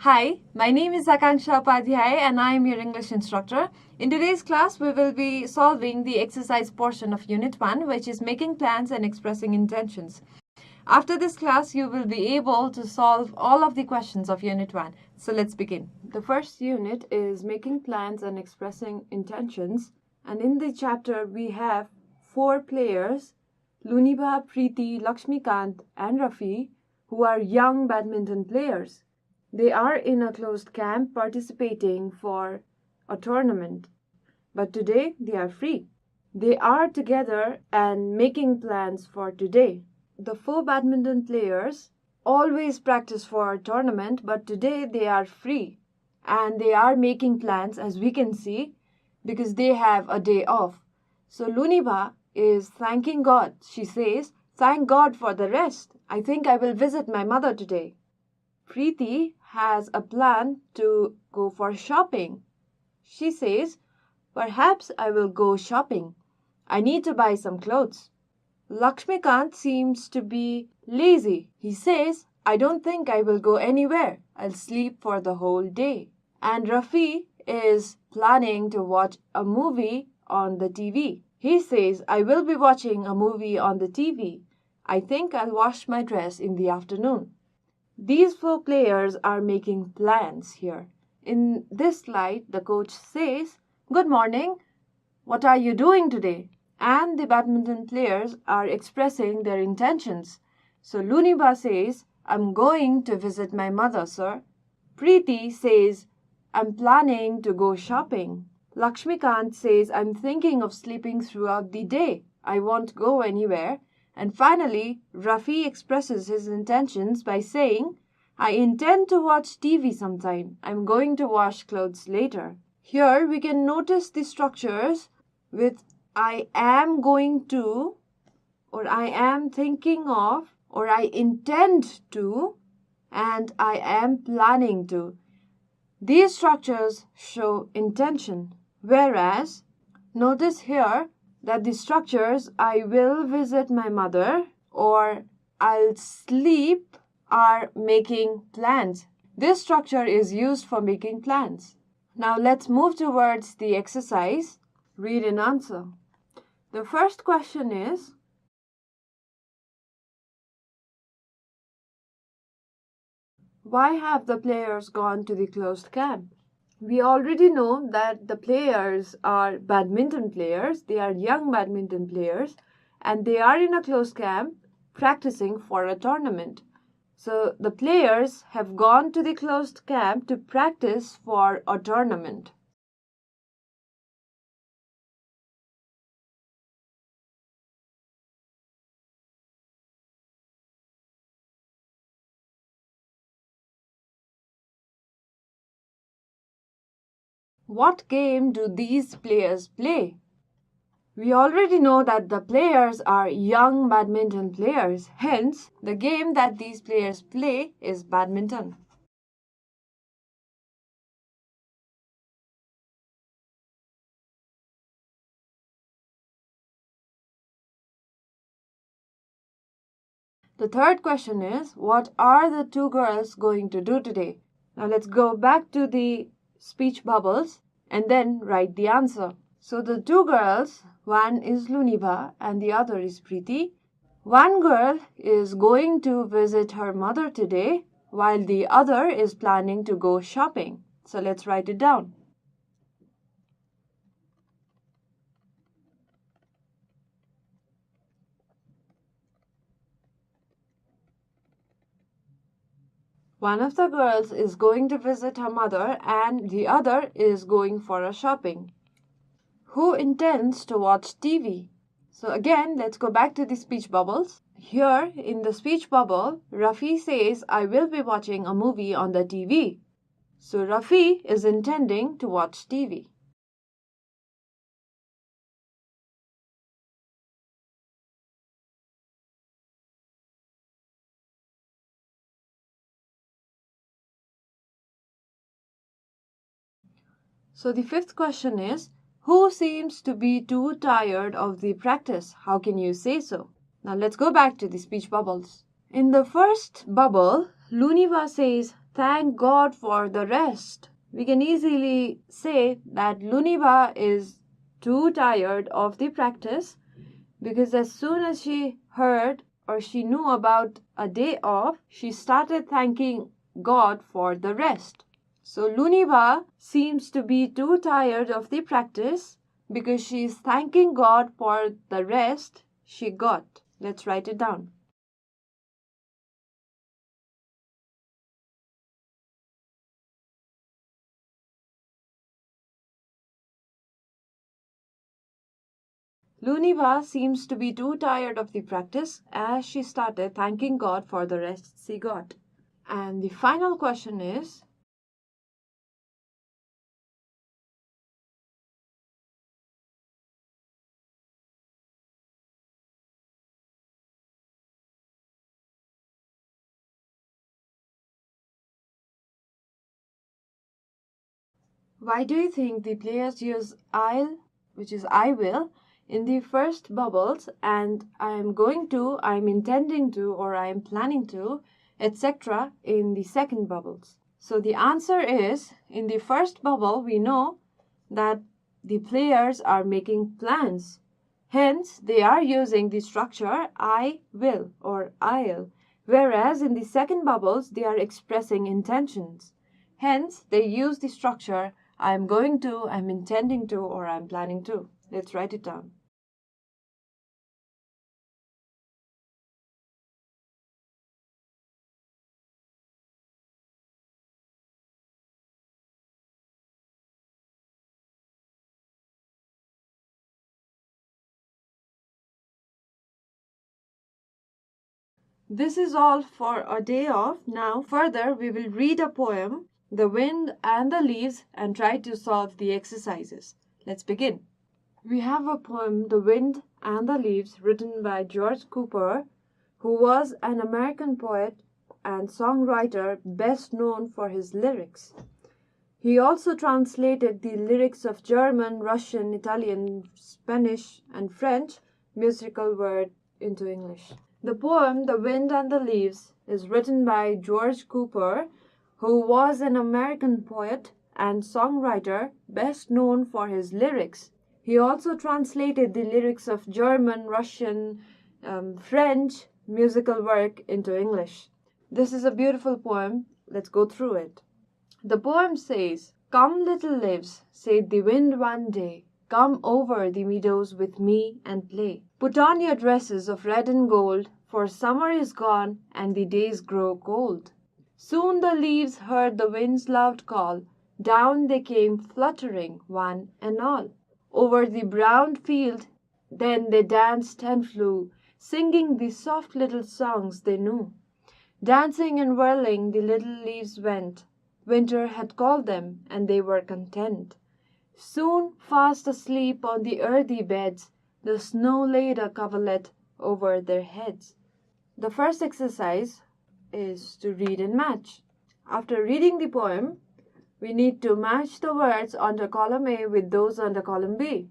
Hi, my name is Akankshya Upadhyay and I am your English instructor. In today's class, we will be solving the exercise portion of Unit 1, which is making plans and expressing intentions. After this class, you will be able to solve all of the questions of Unit 1. So let's begin. The first unit is making plans and expressing intentions. And in the chapter, we have 4 players, Luniba, Preeti, Lakshmikant and Rafi, who are young badminton players. They are in a closed camp participating for a tournament. But today they are free. They are together and making plans for today. The 4 badminton players always practice for a tournament, but today they are free. And they are making plans, as we can see, because they have a day off. So Luniba is thanking God. She says, "Thank God for the rest. I think I will visit my mother today." Preeti has a plan to go for shopping. She says, "Perhaps I will go shopping. I need to buy some clothes." Lakshmikant seems to be lazy. He says, "I don't think I will go anywhere. I'll sleep for the whole day." And Rafi is planning to watch a movie on the TV. He says, "I will be watching a movie on the TV. I think I'll wash my dress in the afternoon." These 4 players are making plans here. In this slide, the coach says, "Good morning. What are you doing today?" And the badminton players are expressing their intentions. So Luniba says, "I'm going to visit my mother, sir." Preeti says, "I'm planning to go shopping." Lakshmikant says, "I'm thinking of sleeping throughout the day. I won't go anywhere." And finally, Rafi expresses his intentions by saying, "I intend to watch TV sometime. I'm going to wash clothes later." Here we can notice the structures with "I am going to," or "I am thinking of," or "I intend to," and "I am planning to." These structures show intention, whereas notice here that the structures "I will visit my mother" or "I'll sleep" are making plans. This structure is used for making plans. Now let's move towards the exercise. Read and answer. The first question is, why have the players gone to the closed camp? We already know that the players are badminton players. They are young badminton players and they are in a closed camp practicing for a tournament. So the players have gone to the closed camp to practice for a tournament. What game do these players play? We already know that the players are young badminton players. Hence, the game that these players play is badminton. The third question is, what are the 2 girls going to do today? Now let's go back to the speech bubbles and then write the answer. So the 2 girls, one is Luniba and the other is Preeti. One girl is going to visit her mother today while the other is planning to go shopping. So let's write it down. One of the girls is going to visit her mother and the other is going for a shopping. Who intends to watch TV? So again, let's go back to the speech bubbles. Here in the speech bubble, Rafi says, "I will be watching a movie on the TV." So Rafi is intending to watch TV. So the fifth question is, who seems to be too tired of the practice? How can you say so? Now let's go back to the speech bubbles. In the first bubble, Luniva says, thank God for the rest. We can easily say that Luniba is too tired of the practice because as soon as she heard or she knew about a day off, she started thanking God for the rest. So Luniba seems to be too tired of the practice because she is thanking God for the rest she got. Let's write it down. Luniba seems to be too tired of the practice as she started thanking God for the rest she got. And the final question is, why do you think the players use I'll, which is I will, in the first bubbles and I am going to, I am intending to, or I am planning to, etc. in the second bubbles? So the answer is, in the first bubble, we know that the players are making plans. Hence, they are using the structure I will or I'll, whereas in the second bubbles, they are expressing intentions. Hence, they use the structure I'm going to, I'm intending to, or I'm planning to. Let's write it down. This is all for a day off. Now, further, we will read a poem, The Wind and the Leaves, and try to solve the exercises. Let's begin. We have a poem, The Wind and the Leaves, written by George Cooper, who was an American poet and songwriter best known for his lyrics. He also translated the lyrics of German, Russian, Italian, Spanish, and French musical words into English. The poem The Wind and the Leaves is written by George Cooper, who was an American poet and songwriter best known for his lyrics. He also translated the lyrics of German, Russian, French musical work into English. This is a beautiful poem. Let's go through it. The poem says, "Come, little leaves," said the wind one day, "come over the meadows with me and play. Put on your dresses of red and gold, for summer is gone and the days grow cold." Soon the leaves heard the wind's loud call. Down they came fluttering, one and all. Over the brown field then they danced and flew, singing the soft little songs they knew. Dancing and whirling the little leaves went. Winter had called them, and they were content. Soon, fast asleep on the earthy beds, the snow laid a coverlet over their heads. The first exercise is to read and match. After reading the poem, we need to match the words under column A with those under column B.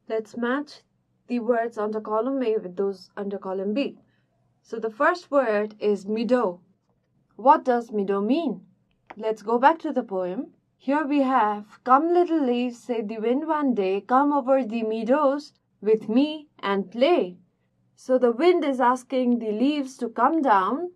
Let's match the words under column A with those under column B. So the first word is meadow. What does meadow mean? Let's go back to the poem. Here we have, "Come, little leaves," said the wind one day, "come over the meadows with me and play." So the wind is asking the leaves to come down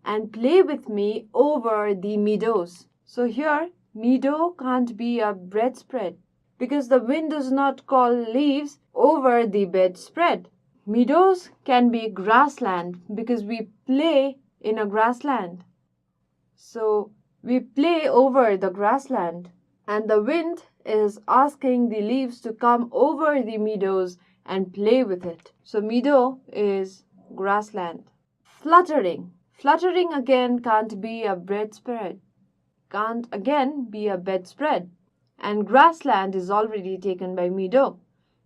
and play with me over the meadows. So here, meadow can't be a bedspread because the wind does not call leaves over the bedspread. Meadows can be grassland because we play in a grassland. So we play over the grassland, and the wind is asking the leaves to come over the meadows and play with it. So meadow is grassland. Fluttering. Fluttering again can't be a bedspread. Can't again be a bedspread. And grassland is already taken by meadow.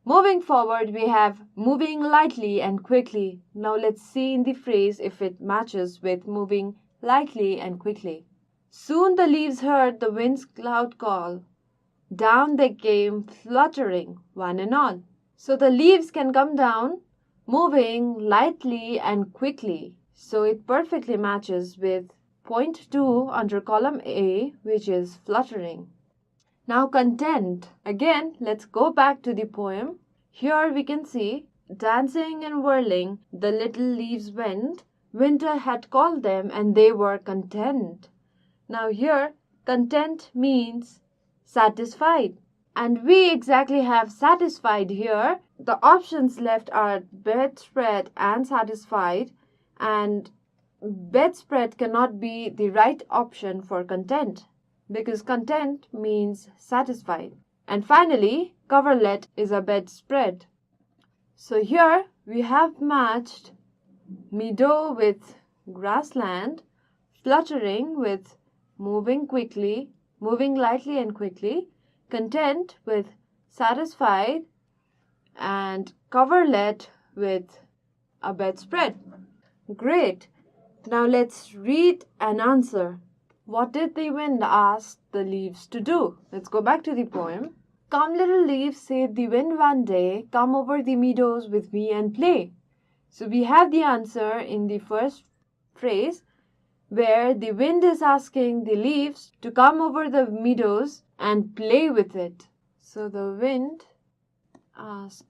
Moving forward, we have moving lightly and quickly. Now let's see in the phrase if it matches with moving lightly and quickly. Soon the leaves heard the wind's loud call. Down they came fluttering, one and all. So the leaves can come down, moving lightly and quickly. So it perfectly matches with point 2 under column A, which is fluttering. Now content. Again, let's go back to the poem. Here we can see, dancing and whirling, the little leaves went. Winter had called them and they were content. Now here, content means satisfied. And we exactly have satisfied here. The options left are bedspread and satisfied. And bedspread cannot be the right option for content, because content means satisfied. And finally, coverlet is a bedspread. So here we have matched meadow with grassland, fluttering with moving lightly and quickly, content with satisfied, and coverlet with a bedspread. Great. Now let's read and answer. What did the wind ask the leaves to do? Let's go back to the poem. Come little leaves, said the wind one day, come over the meadows with me and play. So we have the answer in the first phrase, where the wind is asking the leaves to come over the meadows and play with it. So the wind asks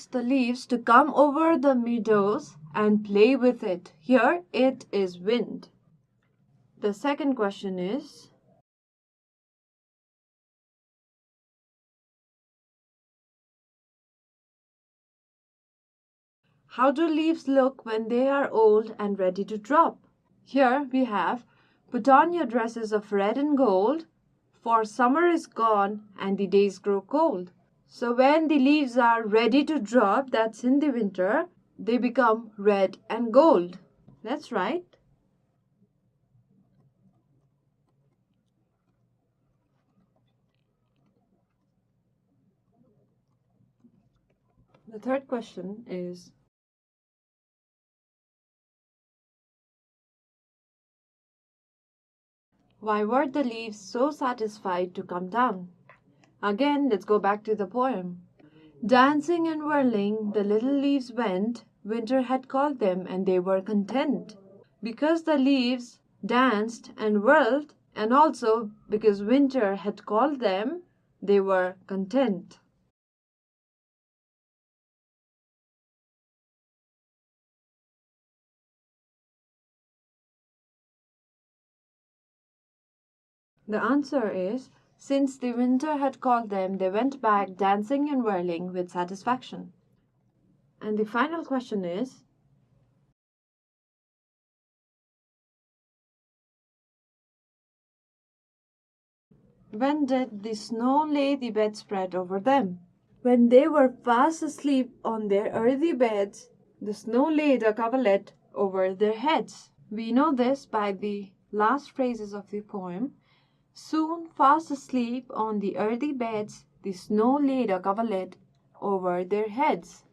the leaves to come over the meadows and play with it. Here it is wind. The second question is, how do leaves look when they are old and ready to drop? Here we have, put on your dresses of red and gold, for summer is gone and the days grow cold. So when the leaves are ready to drop, that's in the winter, they become red and gold. That's right. The third question is, why were the leaves so satisfied to come down? Again, let's go back to the poem. Dancing and whirling, the little leaves went. Winter had called them and they were content. Because the leaves danced and whirled, and also because winter had called them, they were content. The answer is, since the winter had called them, they went back dancing and whirling with satisfaction. And the final question is, when did the snow lay the bedspread over them? When they were fast asleep on their earthy beds, the snow laid a coverlet over their heads. We know this by the last phrases of the poem. Soon fast asleep on the earthy beds, the snow laid a coverlet over their heads.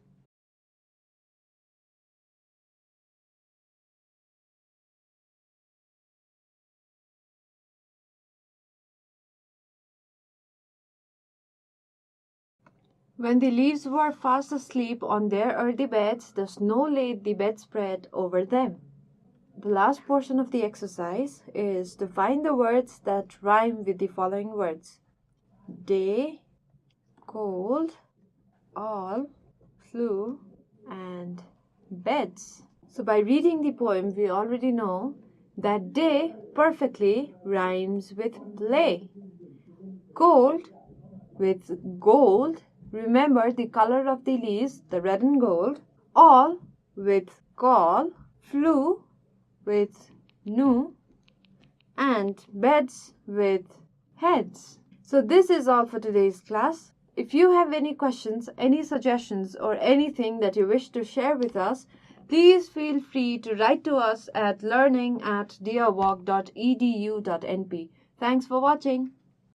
When the leaves were fast asleep on their earthy beds, the snow laid the bedspread over them. The last portion of the exercise is to find the words that rhyme with the following words: day, cold, all, flew, and beds. So by reading the poem, we already know that day perfectly rhymes with play. Cold with gold. Remember the color of the leaves, the red and gold. All with call. Flew with new, and beds with heads. So this is all for today's class. If you have any questions, any suggestions, or anything that you wish to share with us, please feel free to write to us at learning@deerwalk.edu.np. Thanks for watching.